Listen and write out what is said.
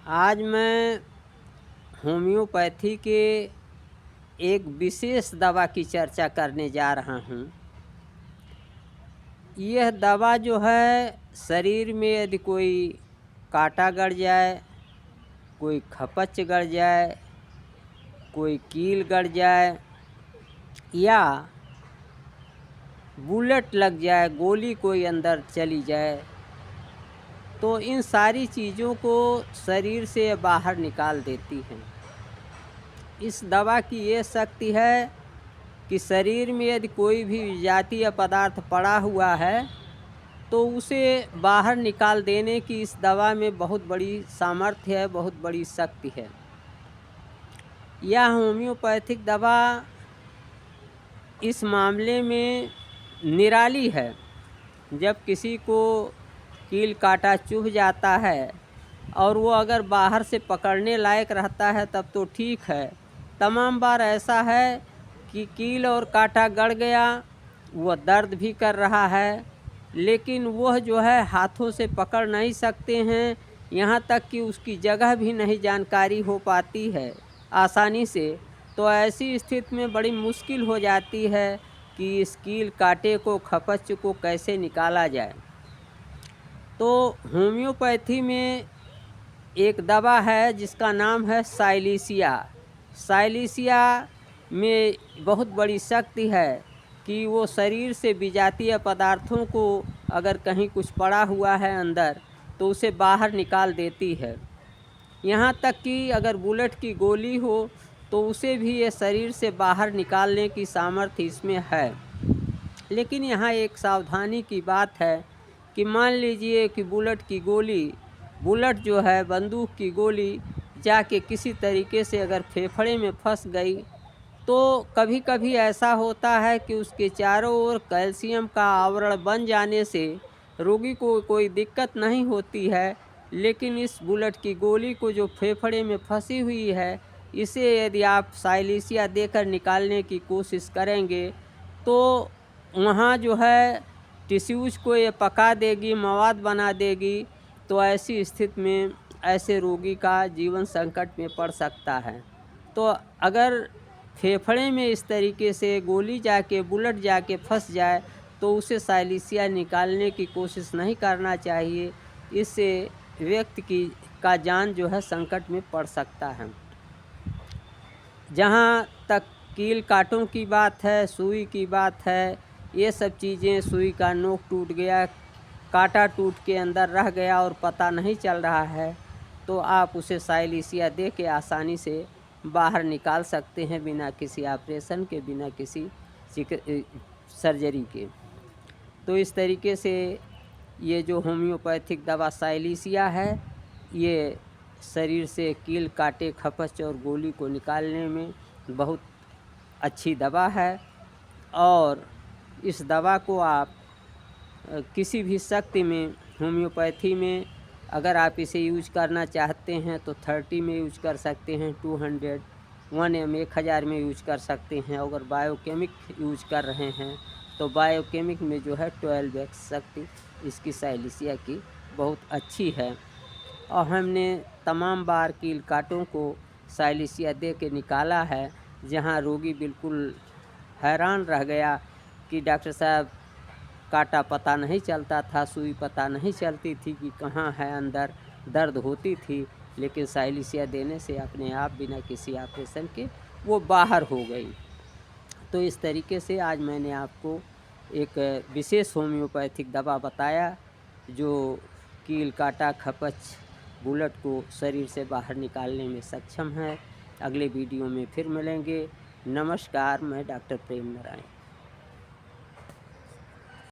आज मैं होम्योपैथी के एक विशेष दवा की चर्चा करने जा रहा हूँ। यह दवा जो है शरीर में यदि कोई काँटा गड़ जाए, कोई खपच गड़ जाए, कोई कील गड़ जाए या बुलेट लग जाए, गोली कोई अंदर चली जाए, तो इन सारी चीज़ों को शरीर से बाहर निकाल देती है। इस दवा की ये शक्ति है कि शरीर में यदि कोई भी विजातीय पदार्थ पड़ा हुआ है तो उसे बाहर निकाल देने की इस दवा में बहुत बड़ी सामर्थ्य है, बहुत बड़ी शक्ति है। यह होम्योपैथिक दवा इस मामले में निराली है। जब किसी को कील काँटा चुभ जाता है और वो अगर बाहर से पकड़ने लायक रहता है तब तो ठीक है। तमाम बार ऐसा है कि कील और काँटा गड़ गया, वह दर्द भी कर रहा है, लेकिन वह जो है हाथों से पकड़ नहीं सकते हैं, यहाँ तक कि उसकी जगह भी नहीं जानकारी हो पाती है आसानी से। तो ऐसी स्थिति में बड़ी मुश्किल हो जाती है कि इस कील काँटे को, खपच को कैसे निकाला जाए। तो होम्योपैथी में एक दवा है जिसका नाम है साइलिसिया। साइलिसिया में बहुत बड़ी शक्ति है कि वो शरीर से विजातीय पदार्थों को अगर कहीं कुछ पड़ा हुआ है अंदर तो उसे बाहर निकाल देती है। यहाँ तक कि अगर बुलेट की गोली हो तो उसे भी ये शरीर से बाहर निकालने की सामर्थ्य इसमें है। लेकिन यहाँ एक सावधानी की बात है कि मान लीजिए कि बुलेट जो है बंदूक की गोली जाके किसी तरीके से अगर फेफड़े में फंस गई तो कभी कभी ऐसा होता है कि उसके चारों ओर कैल्शियम का आवरण बन जाने से रोगी को कोई दिक्कत नहीं होती है। लेकिन इस बुलेट की गोली को जो फेफड़े में फंसी हुई है, इसे यदि आप साइलिसिया देकर निकालने की कोशिश करेंगे तो वहाँ जो है टिश्यूज़ को ये पका देगी, मवाद बना देगी। तो ऐसी स्थिति में ऐसे रोगी का जीवन संकट में पड़ सकता है। तो अगर फेफड़े में इस तरीके से गोली जाके, बुलेट जाके फंस जाए तो उसे साइलिसिया निकालने की कोशिश नहीं करना चाहिए। इससे व्यक्ति का जान जो है संकट में पड़ सकता है। जहाँ तक कील काँटों की बात है, सुई की बात है, ये सब चीज़ें, सुई का नोक टूट गया, काँटा टूट के अंदर रह गया और पता नहीं चल रहा है, तो आप उसे साइलिसिया दे के आसानी से बाहर निकाल सकते हैं बिना किसी ऑपरेशन के, बिना किसी सर्जरी के। तो इस तरीके से ये जो होम्योपैथिक दवा साइलिसिया है, ये शरीर से कील, काँटे, खपच और गोली को निकालने में बहुत अच्छी दवा है। और इस दवा को आप किसी भी शक्ति में, होम्योपैथी में अगर आप इसे यूज करना चाहते हैं तो 30 में यूज कर सकते हैं, 200, 1 1000 में यूज कर सकते हैं। अगर बायोकेमिक यूज कर रहे हैं तो बायोकेमिक में जो है 12x शक्ति इसकी साइलिसिया की बहुत अच्छी है। और हमने तमाम बार कील काँटों को साइलिसिया दे के निकाला है, जहाँ रोगी बिल्कुल हैरान रह गया कि डॉक्टर साहब काँटा पता नहीं चलता था, सुई पता नहीं चलती थी कि कहाँ है अंदर, दर्द होती थी, लेकिन साइलिसिया देने से अपने आप बिना किसी ऑपरेशन के वो बाहर हो गई। तो इस तरीके से आज मैंने आपको एक विशेष होम्योपैथिक दवा बताया जो कील, काँटा, खपच, बुलेट को शरीर से बाहर निकालने में सक्षम है। अगले वीडियो में फिर मिलेंगे। नमस्कार, मैं डॉक्टर प्रेम नारायण।